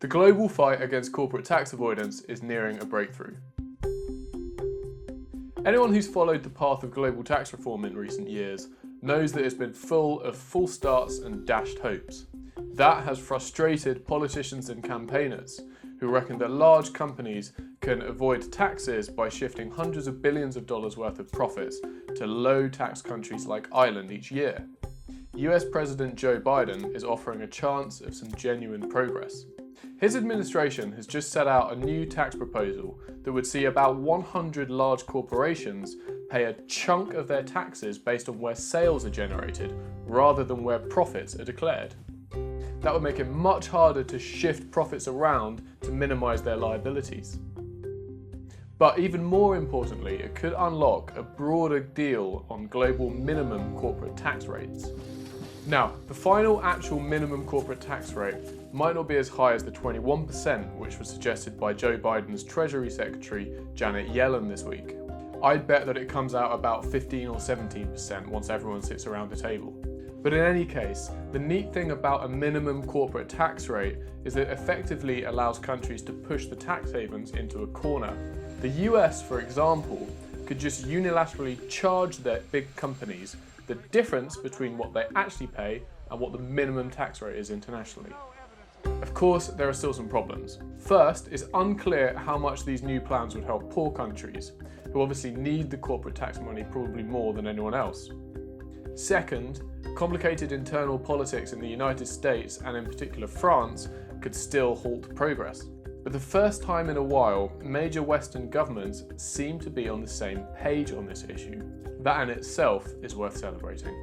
The global fight against corporate tax avoidance is nearing a breakthrough. Anyone who's followed the path of global tax reform in recent years knows that it's been full of false starts and dashed hopes. That has frustrated politicians and campaigners who reckon that large companies can avoid taxes by shifting hundreds of billions of dollars worth of profits to low tax countries like Ireland each year. US President Joe Biden is offering a chance of some genuine progress. His administration has just set out a new tax proposal that would see about 100 large corporations pay a chunk of their taxes based on where sales are generated rather than where profits are declared. That would make it much harder to shift profits around to minimise their liabilities. But even more importantly, it could unlock a broader deal on global minimum corporate tax rates. Now, the final actual minimum corporate tax rate might not be as high as the 21% which was suggested by Joe Biden's Treasury Secretary Janet Yellen this week. I'd bet that it comes out about 15 or 17% once everyone sits around the table. But in any case, the neat thing about a minimum corporate tax rate is that it effectively allows countries to push the tax havens into a corner. The US, for example, could just unilaterally charge their big companies the difference between what they actually pay and what the minimum tax rate is internationally. Of course, there are still some problems. First, it's unclear how much these new plans would help poor countries, who obviously need the corporate tax money probably more than anyone else. Second, complicated internal politics in the United States and in particular France could still halt progress. But the first time in a while, major Western governments seem to be on the same page on this issue. That in itself is worth celebrating.